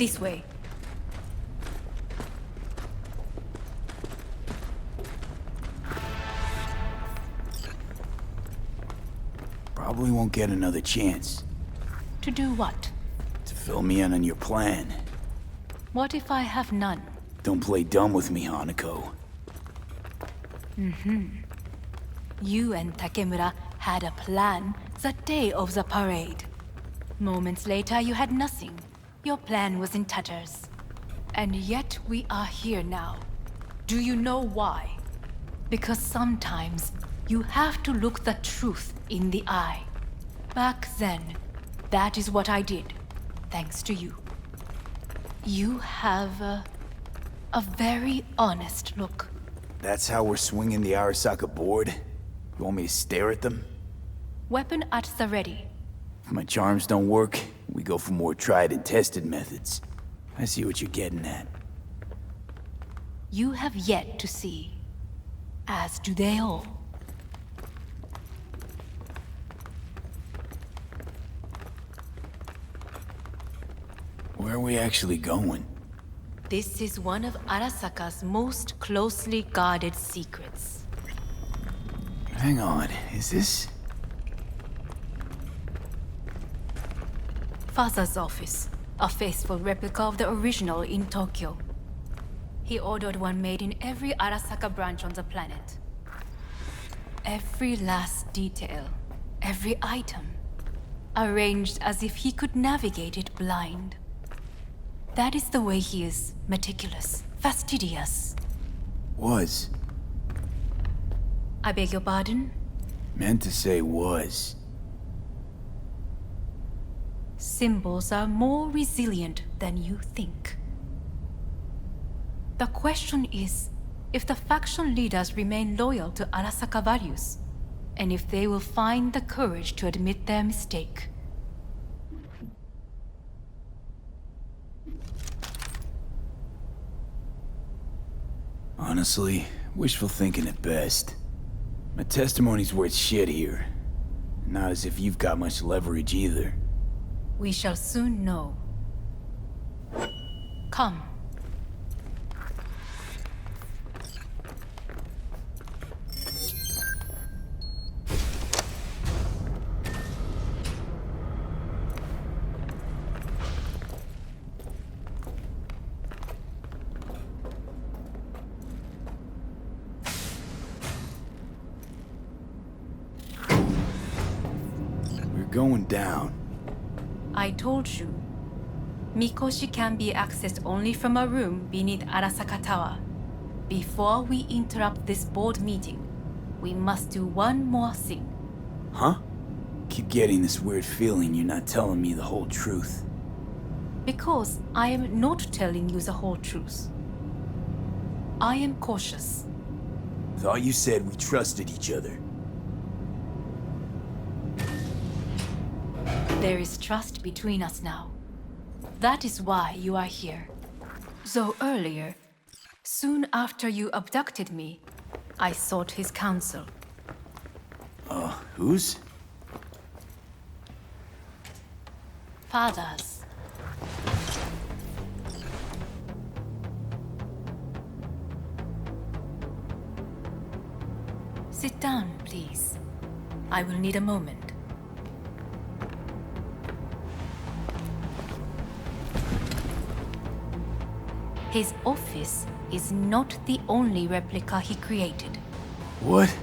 This way. Probably won't get another chance. To do what? To fill me in on your plan. What if I have none? Don't play dumb with me, Hanako. You and Takemura had a plan the day of the parade. Moments later, you had nothing. Your plan was in tatters. And yet we are here now. Do you know why? Because sometimes you have to look the truth in the eye. Back then, that is what I did, thanks to you. You have a very honest look. That's how we're swinging the Arasaka board? You want me to stare at them? Weapon at the ready. If my charms don't work, we go for more tried and tested methods. I see what you're getting at. You have yet to see. As do they all. Where are we actually going? This is one of Arasaka's most closely guarded secrets. Hang on, is this... Father's office. A faithful replica of the original in Tokyo. He ordered one made in every Arasaka branch on the planet. Every last detail, every item, arranged as if he could navigate it blind. That is the way he is, meticulous, fastidious. Was. I beg your pardon? Meant to say was. Symbols are more resilient than you think. The question is, if the faction leaders remain loyal to Arasaka values, and if they will find the courage to admit their mistake. Honestly, wishful thinking at best. My testimony's worth shit here. Not as if you've got much leverage either. We shall soon know. Come. We're going down. I told you. Mikoshi can be accessed only from a room beneath Arasaka Tower. Before we interrupt this board meeting, we must do one more thing. Huh? Keep getting this weird feeling you're not telling me the whole truth. Because I am not telling you the whole truth. I am cautious. Thought you said we trusted each other. There is trust between us now. That is why you are here. Though earlier, soon after you abducted me, I sought his counsel. Whose? Father's. Sit down, please. I will need a moment. His office is not the only replica he created. What?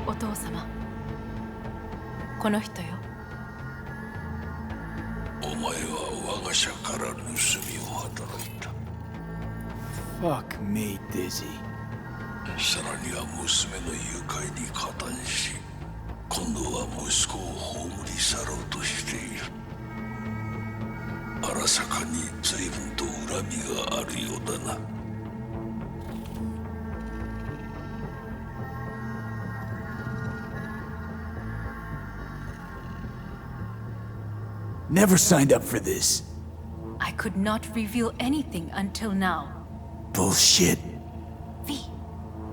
Otou-sama. この人よ。お前は我が社から盗みを働いた。Fuck me, Dizzy. さらには娘の誘拐に加担し、今度は息子を葬り去ろうとしている。荒坂に随分と恨みがあるようだな。Never signed up for this. I could not reveal anything until now. Bullshit. V,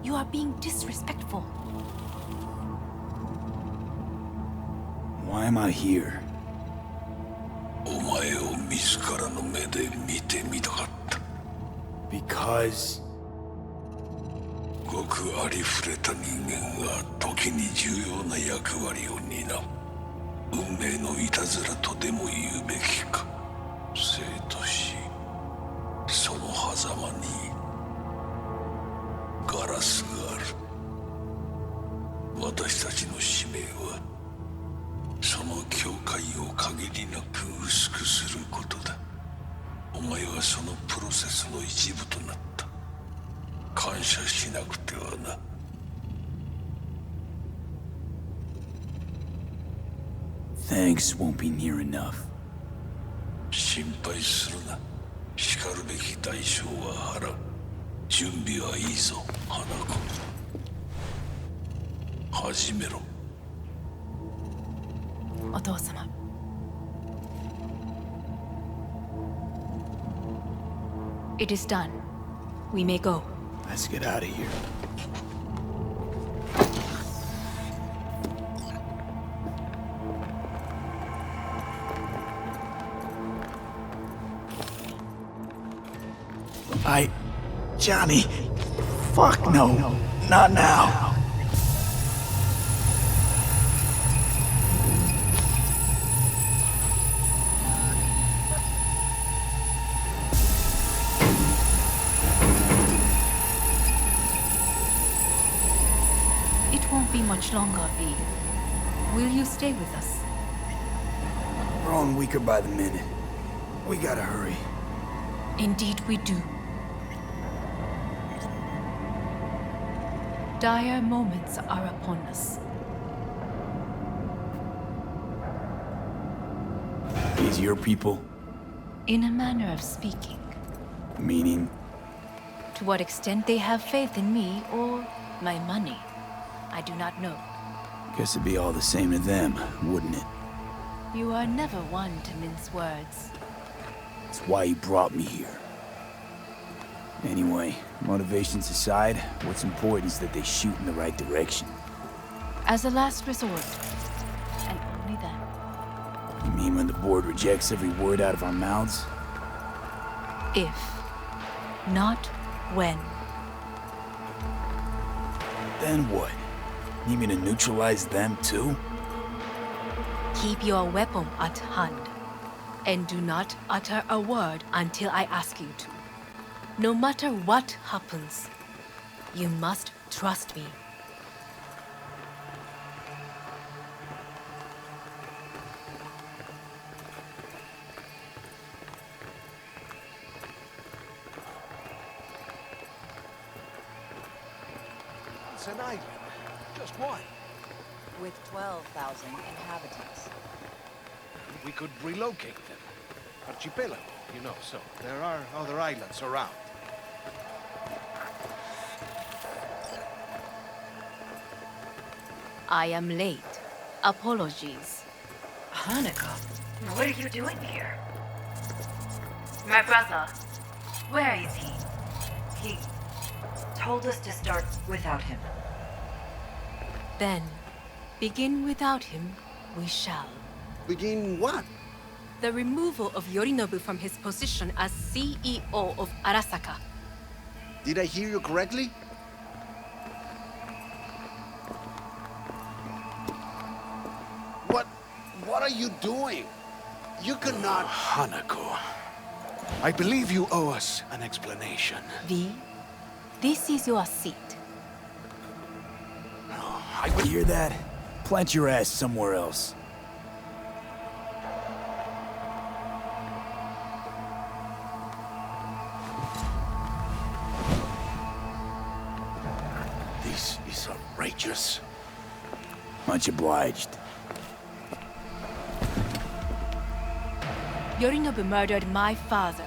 you are being disrespectful. Why am I here? お前を自らの目で見てみたかった。Because... ごくありふれた人間が時に重要な役割を担う。運命のいたずらとでも言うべきか。生と死、その狭間にガラスがある。私たちの使命はその境界を限りなく薄くすることだ。お前はそのプロセスの一部となった。感謝しなくてはな。Thanks won't be near enough. 心配するな。しかるべき代償は払う。準備はいいぞ、花子。始めろ。お父様。It is done. We may go. Let's get out of here. Johnny. Fuck no. Not now. It won't be much longer, V. Will you stay with us? We're growing weaker by the minute. We gotta hurry. Indeed we do. Dire moments are upon us. These your people? In a manner of speaking. Meaning? To what extent they have faith in me or my money, I do not know. Guess it'd be all the same to them, wouldn't it? You are never one to mince words. That's why you brought me here. Anyway, motivations aside, what's important is that they shoot in the right direction. As a last resort, and only then. You mean when the board rejects every word out of our mouths? If, not when. Then what? Need me to neutralize them too? Keep your weapon at hand, and do not utter a word until I ask you to. No matter what happens, you must trust me. It's an island. Just one. With 12,000 inhabitants. We could relocate them. Archipelago, you know, so there are other islands around. I am late. Apologies. Hanukkah, what are you doing here? My brother, where is he? He told us to start without him. Then, begin without him, we shall. Begin what? The removal of Yorinobu from his position as CEO of Arasaka. Did I hear you correctly? What are you doing? You cannot... Hanako. I believe you owe us an explanation. V, this is your seat. I would hear that. Plant your ass somewhere else. This is outrageous. Much obliged. Yorinobu murdered my father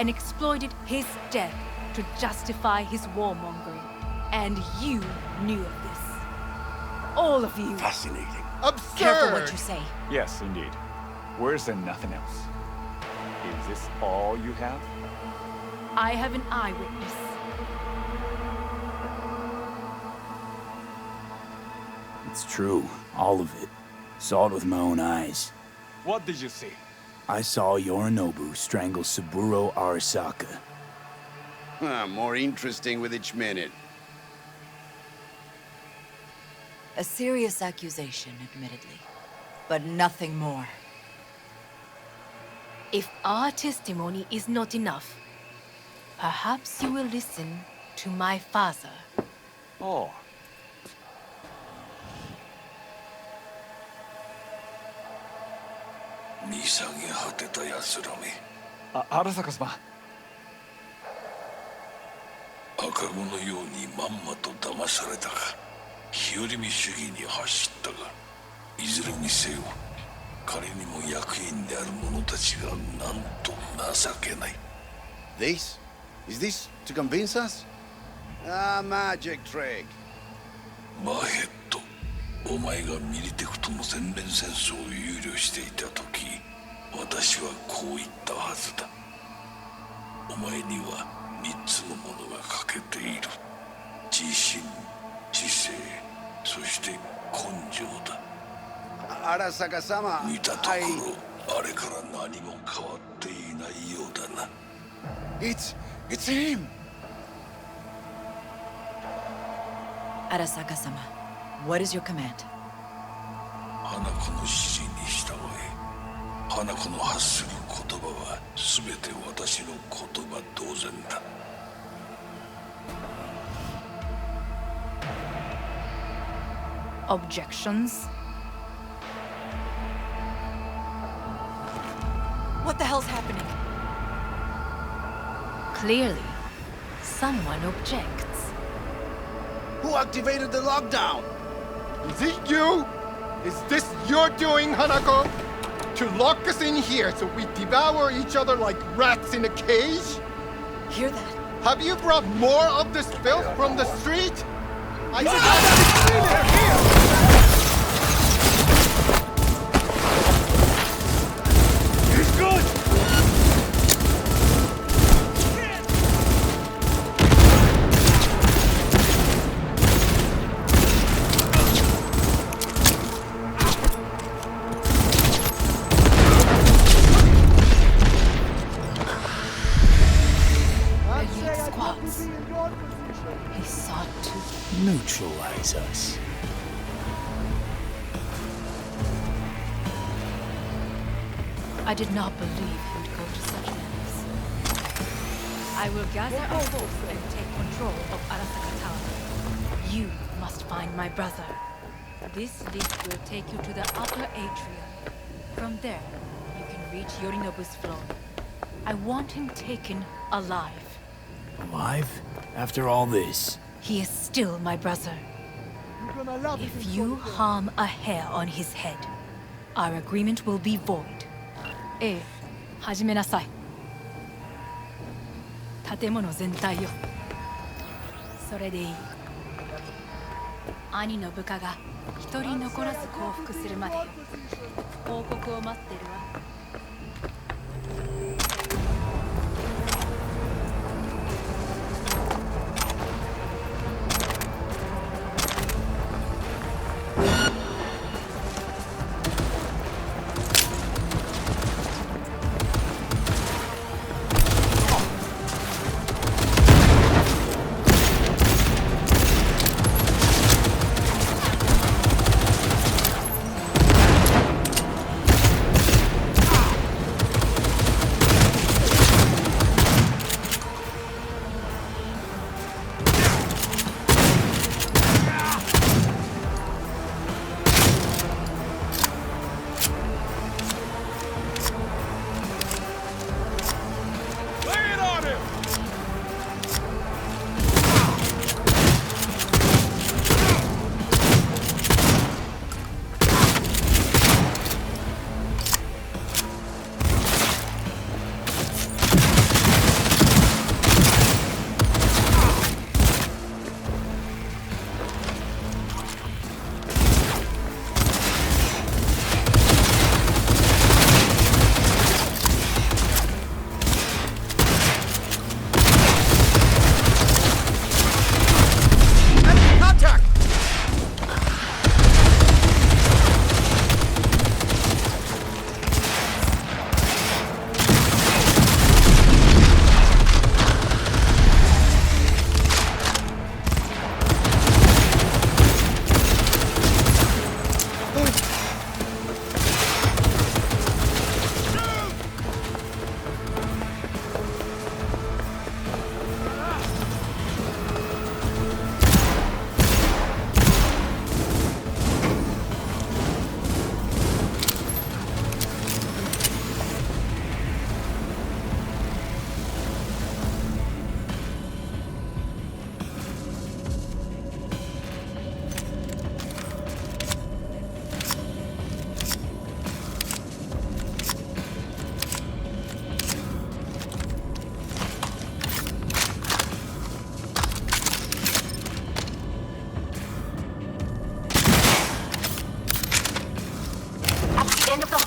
and exploited his death to justify his warmongering. And you knew of this. All of you. Fascinating. Absurd! Careful what you say. Yes, indeed. Worse than nothing else. Is this all you have? I have an eyewitness. It's true, all of it. Saw it with my own eyes. What did you see? I saw Yorinobu strangle Saburo Arasaka. More interesting with each minute. A serious accusation, admittedly. But nothing more. If our testimony is not enough, perhaps you will listen to my father. Oh. Arasaka様。赤子のようにまんまと騙されたか、日和見主義に走ったが、いずれにせよ、彼にも役員である者たちがなんと情けない。This? Is this to convince us? Ah, magic trick. マヘッド、お前がミリテクとの全面戦争を憂慮していた時、私はこう言ったはずだ。お前には3つのものが欠けている。自信、知性、そして根性だ。Arasaka-sama, 見たところ、あれから何も変わっていないようだな。It's him! Arasaka-sama, what is your command? 花子の指示に従え。花子の発する言葉は全て私の言葉同然だ。Objections? What the hell's happening? Clearly, someone objects. Who activated the lockdown? Is it you? Is this your doing, Hanako? To lock us in here so we devour each other like rats in a cage? Hear that? Have you brought more of this filth from the street? I haven't seen it here! He's good! Elite squads. He sought to... Neutralize us. I did not believe he would go to such lengths. I will gather our force and take control of Arasaka Tower. You must find my brother. This lift will take you to the upper atrium. From there, you can reach Yorinobu's throne. I want him taken alive. Alive? After all this? He is still my brother. If you harm a hair on his head, our agreement will be void. ええ、始めなさい。建物全体よ。それでいい。兄の部下が一人残らず降伏するまでよ。報告を待ってるわ。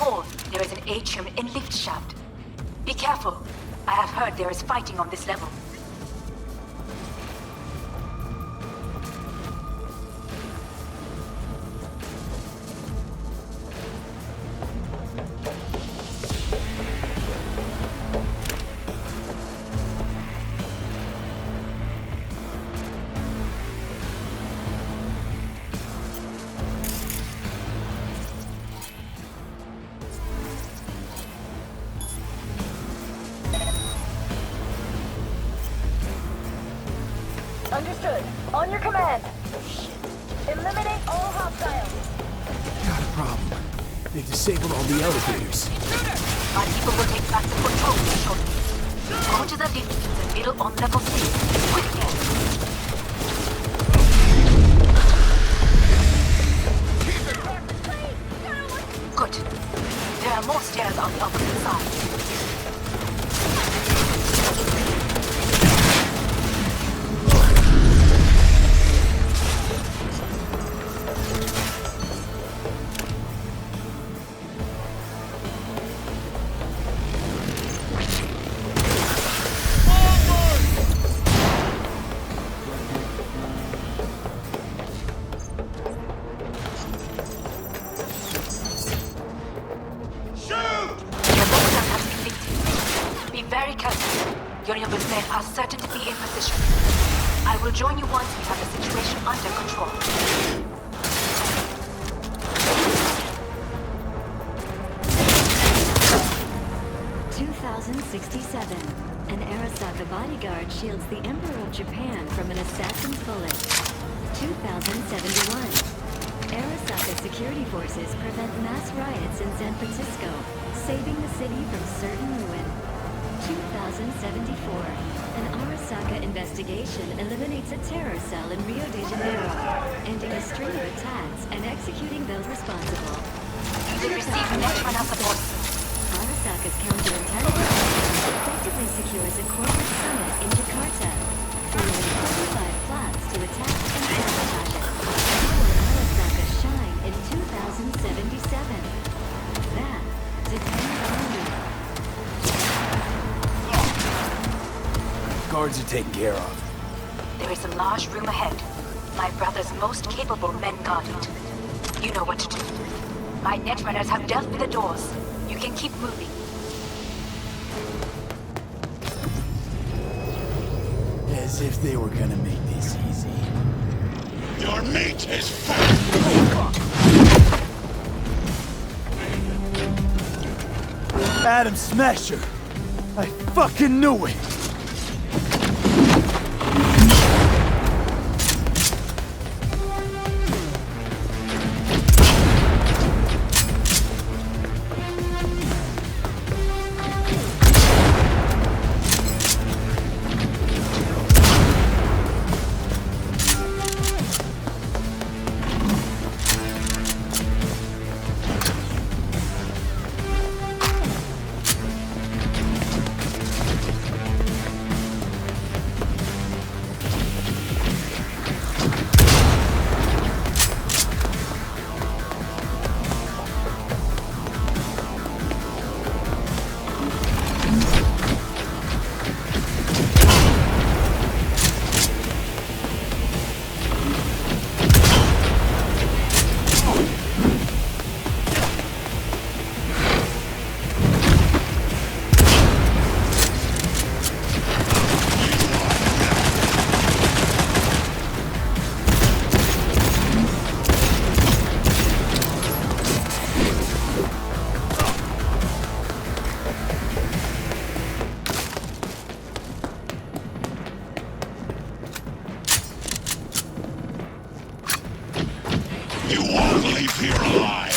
hall, there is an atrium and lift shaft. Be careful. I have heard there is fighting on this level. Understood. On your command. Eliminate all hostiles. Got a problem. They've disabled all the elevators. My people will take back the control shortly. Go to the lift in the middle on level 3. Quickly. Good. There are more stairs on the opposite side. Your youngest men are certain to be in position. I will join you once we have the situation under control. 2067. An Arasaka bodyguard shields the Emperor of Japan from an assassin's bullet. 2071. Arasaka security forces prevent mass riots in San Francisco, saving the city from certain ruin. 2074. An Arasaka investigation eliminates a terror cell in Rio de Janeiro, ending a string of attacks and executing those responsible. You receive Netrunner support. Arasaka's counterintelligence effectively secures a corporate summit in Jakarta, forming 45 plots to attack and sabotage it. How will Arasaka shine in 2077? That depends on you. Guards are taken care of. There is a large room ahead. My brother's most capable men guard it. You know what to do. My Netrunners have dealt with the doors. You can keep moving. As if they were gonna make this easy. Your mate is Adam Smasher! I fucking knew it! You won't leave here alive.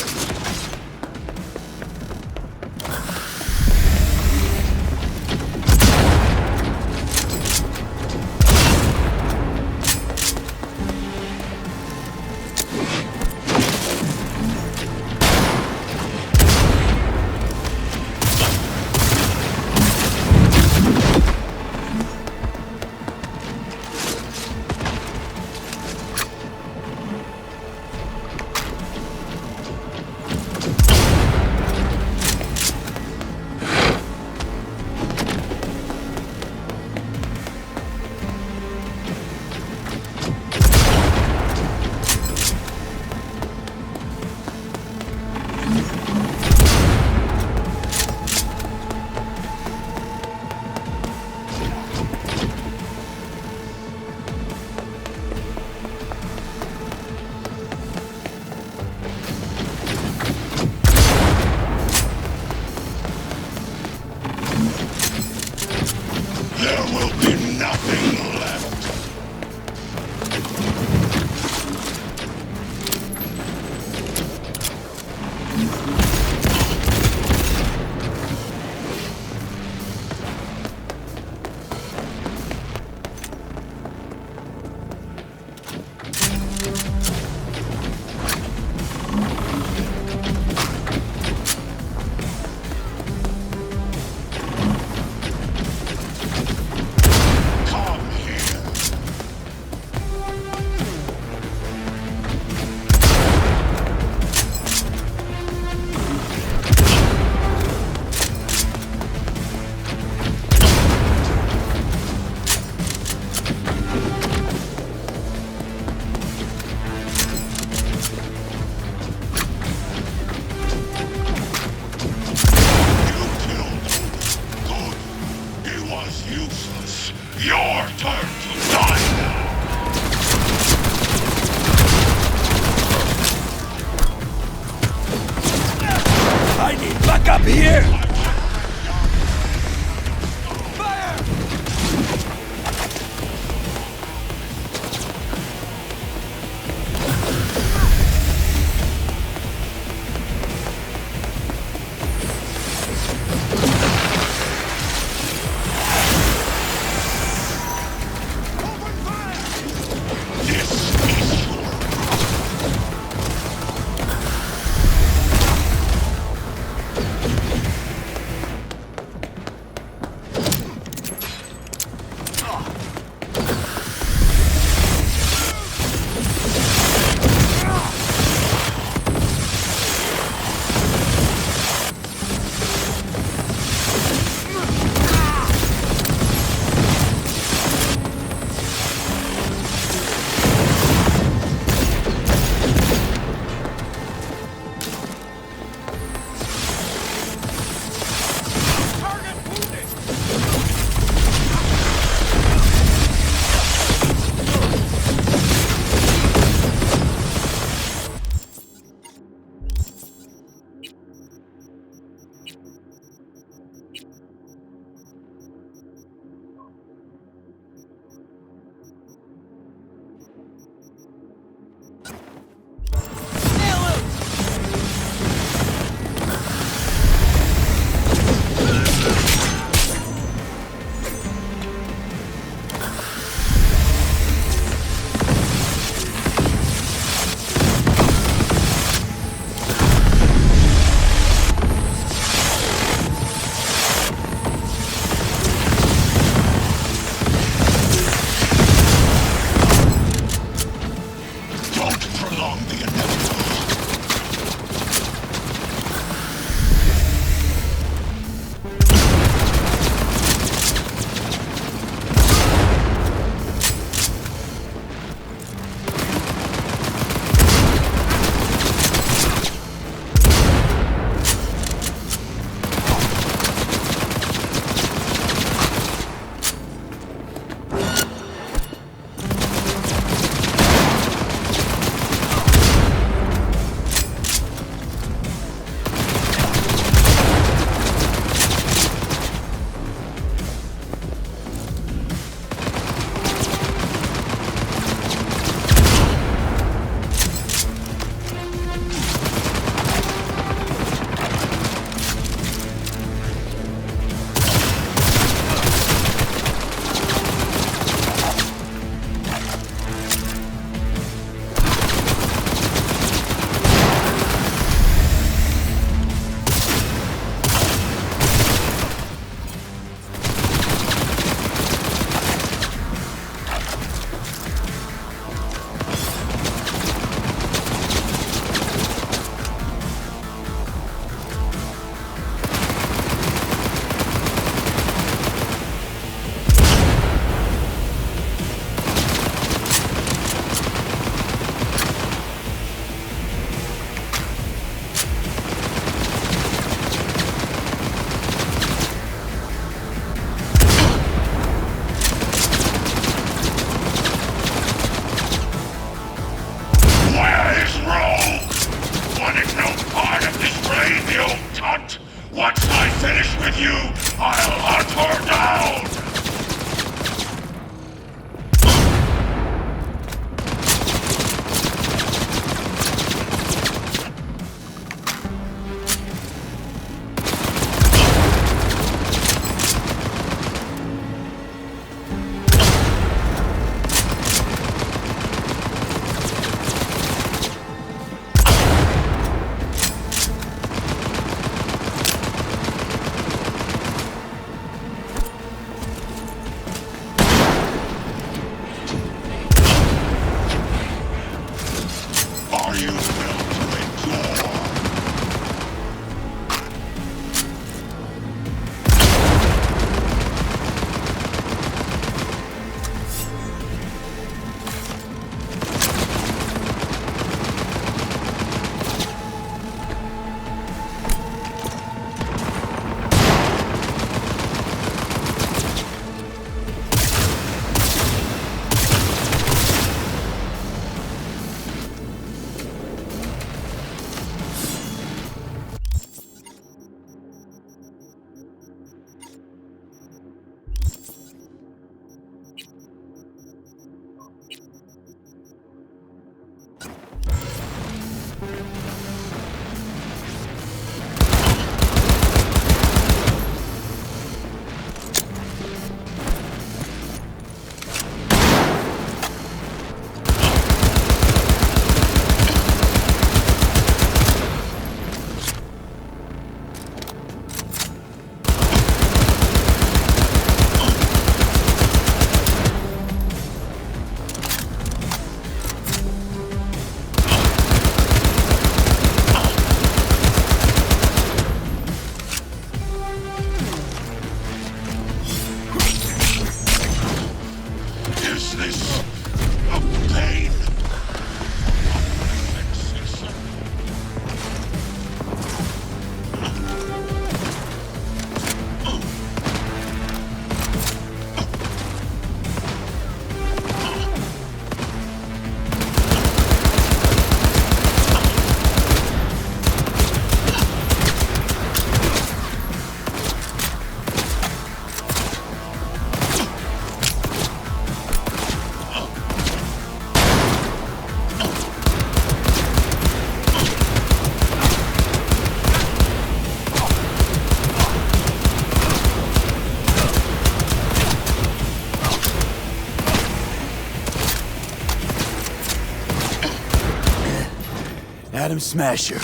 Atom Smasher.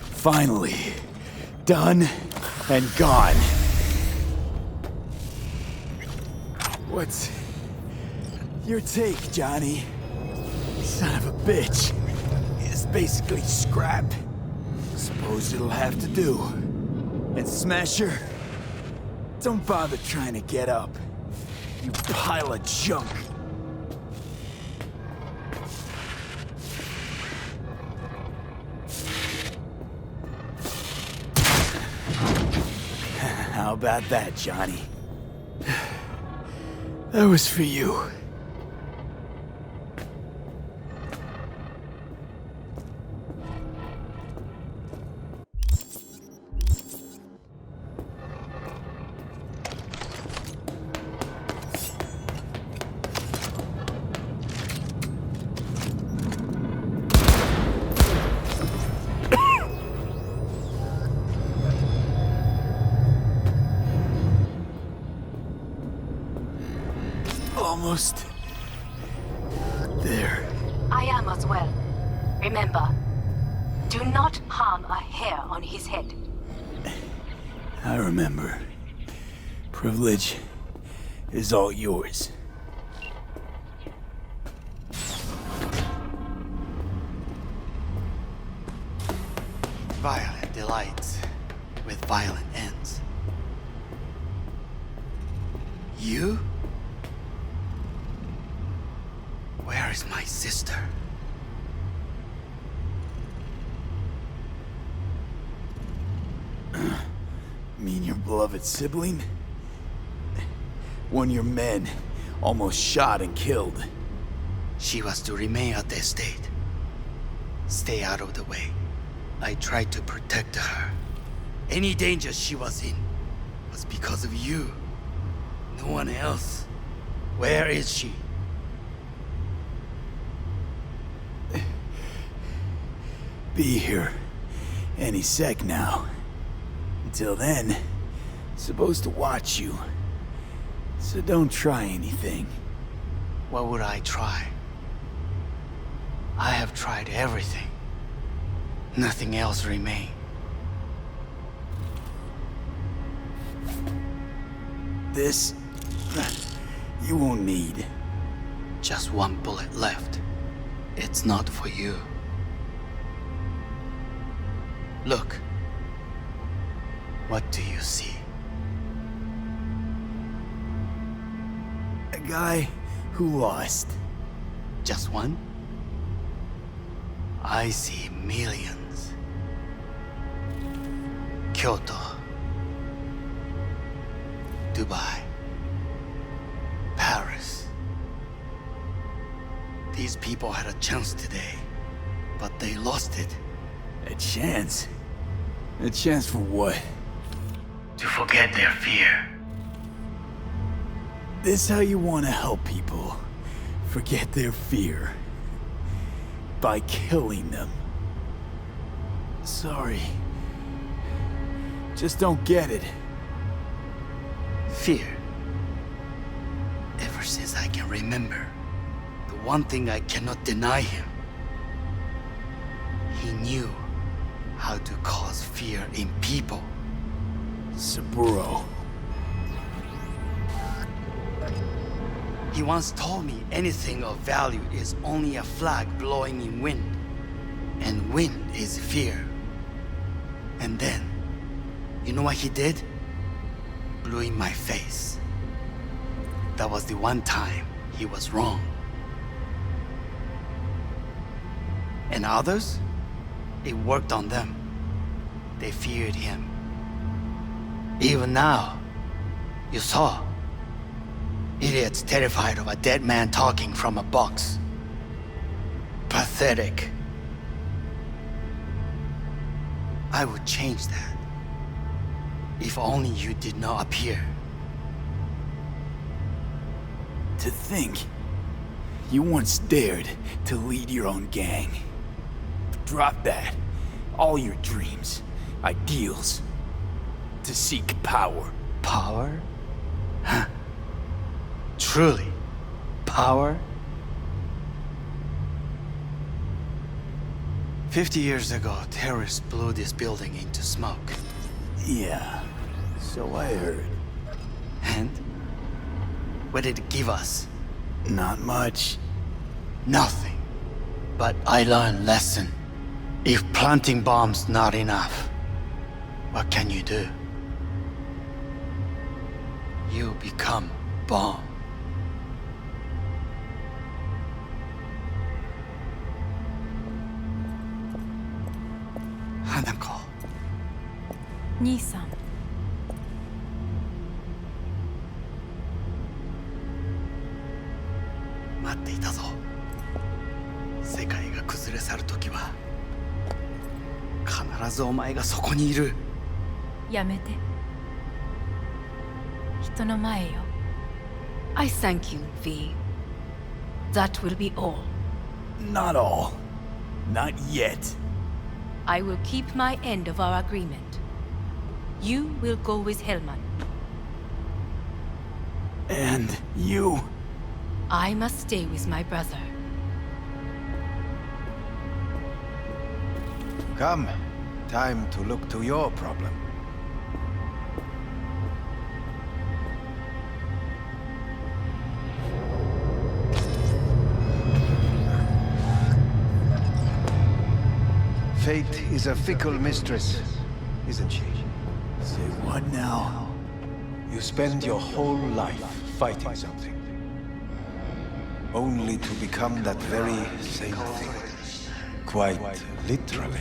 Finally. Done and gone. What's your take, Johnny? Son of a bitch. It's basically scrap. Suppose it'll have to do. And Smasher, don't bother trying to get up. You pile of junk. How about that, Johnny? That was for you. Almost there. I am as well. Remember, do not harm a hair on his head. I remember. Privilege is all yours. Violent delights with violent ends. You? Where is my sister? Mean your beloved sibling? One of your men almost shot and killed. She was to remain at the estate. Stay out of the way. I tried to protect her. Any danger she was in was because of you. No one else. Where is she? Be here any sec now. Until then, supposed to watch you. So don't try anything. What would I try? I have tried everything. Nothing else remains. This, you won't need. Just one bullet left. It's not for you. Look. What do you see? A guy who lost. Just one? I see millions. Kyoto. Dubai. Paris. These people had a chance today, but they lost it. A chance? A chance for what? To forget their fear. This how you want to help people forget their fear? By killing them. Sorry. Just don't get it. Fear. Ever since I can remember, the one thing I cannot deny him. He knew how to cause fear in people. Saburo. He once told me anything of value is only a flag blowing in wind. And wind is fear. And then, you know what he did? Blew in my face. That was the one time he was wrong. And others? It worked on them. They feared him. Even now, you saw. Idiots terrified of a dead man talking from a box. Pathetic. I would change that. If only you did not appear. To think, you once dared to lead your own gang. Drop that. All your dreams, ideals. To seek power. Power? Huh. Truly, power? 50 years ago, terrorists blew this building into smoke. Yeah, so I heard. And? What did it give us? Not much. Nothing. But I learned lesson. If planting bombs not enough, what can you do? You become bomb. Hanako. 兄さん。待っていたぞ。世界が崩れ去る時は必ずお前がそこにいる。やめて。人の前よ。I thank you, V. That will be all. Not all. Not yet. I will keep my end of our agreement. You will go with Hellman. And you? I must stay with my brother. Come. Time to look to your problem. Fate is a fickle mistress, isn't she? Say what now? You spend your whole life fighting something, only to become that very same thing. Quite literally.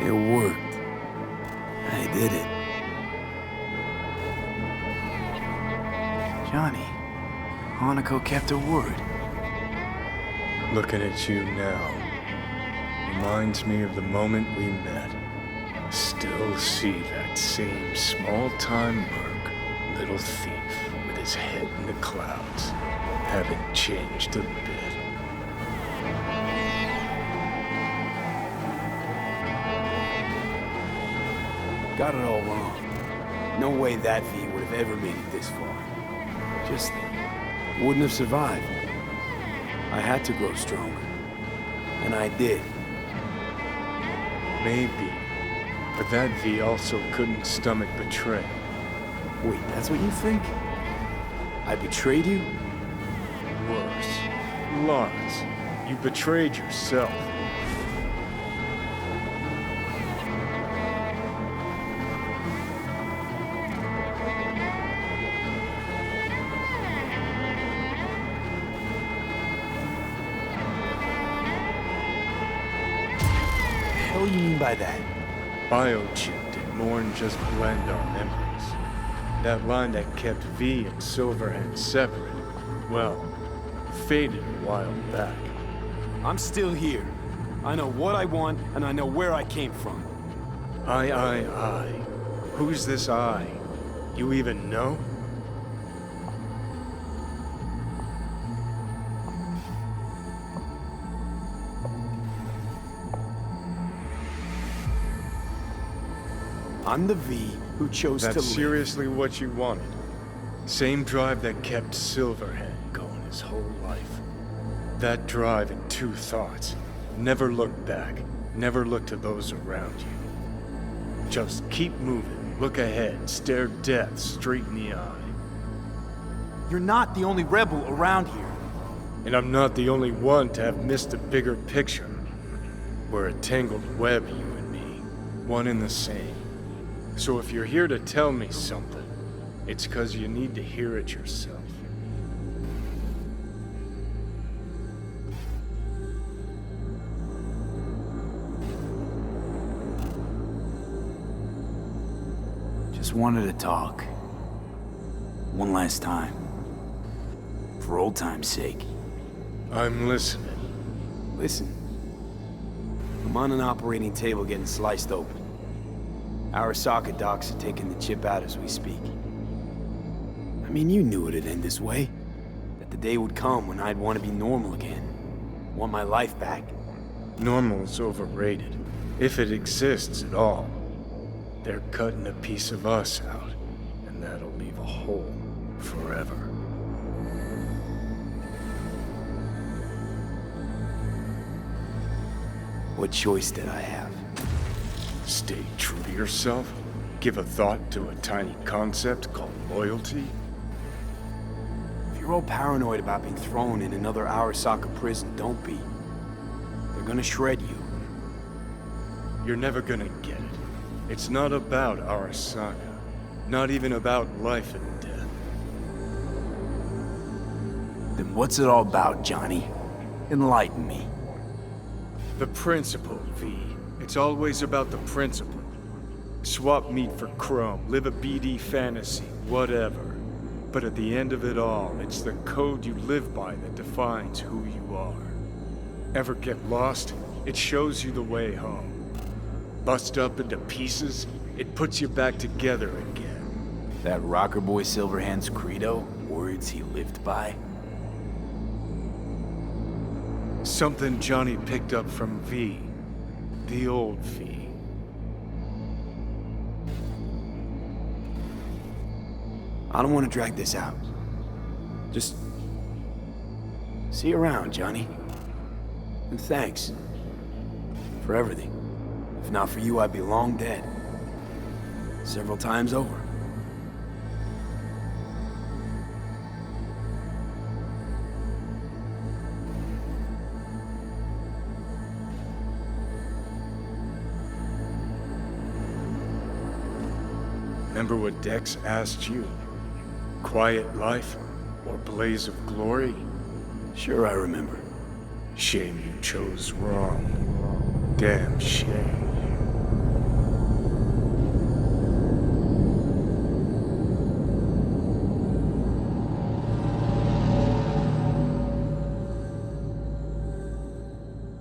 It worked. I did it. Johnny, Hanako kept her word. Looking at you now reminds me of the moment we met. Still see that same small-time merc, little thief, with his head in the clouds. Haven't changed a bit. Got it all wrong. No way that V would have ever made it this far. Just wouldn't have survived. I had to grow stronger. And I did. Maybe. But that V also couldn't stomach betrayal. Wait, that's what you think? I betrayed you? Worse. Lots. You betrayed yourself. What do you mean by that? Biochip did more than just blend our memories. That line that kept V and Silverhand separate, well, faded a while back. I'm still here. I know what I want, and I know where I came from. I. Who's this I? You even know? I'm the V who chose to live. That's seriously what you wanted. Same drive that kept Silverhand going his whole life. That drive and two thoughts. Never look back. Never look to those around you. Just keep moving. Look ahead. Stare death straight in the eye. You're not the only rebel around here. And I'm not the only one to have missed the bigger picture. We're a tangled web, you and me. One and the same. So if you're here to tell me something, it's 'cause you need to hear it yourself. Just wanted to talk. One last time. For old time's sake. I'm listening. Listen. I'm on an operating table getting sliced open. Arasaka docs are taking the chip out as we speak. I mean, you knew it'd end this way. That the day would come when I'd want to be normal again. Want my life back. Normal's overrated. If it exists at all. They're cutting a piece of us out, and that'll leave a hole forever. What choice did I have? Stay true to yourself? Give a thought to a tiny concept called loyalty? If you're all paranoid about being thrown in another Arasaka prison, don't be. They're gonna shred you. You're never gonna get it. It's not about Arasaka. Not even about life and death. Then what's it all about, Johnny? Enlighten me. The principle, V. It's always about the principle. Swap meat for chrome, live a BD fantasy, whatever. But at the end of it all, it's the code you live by that defines who you are. Ever get lost? It shows you the way home. Bust up into pieces, it puts you back together again. That rocker boy Silverhand's credo? Words he lived by? Something Johnny picked up from V. The old V. I don't want to drag this out. Just... see you around, Johnny. And thanks. For everything. If not for you, I'd be long dead. Several times over. Remember what Dex asked you? Quiet life or blaze of glory? Sure I remember. Shame you chose wrong. Damn shame.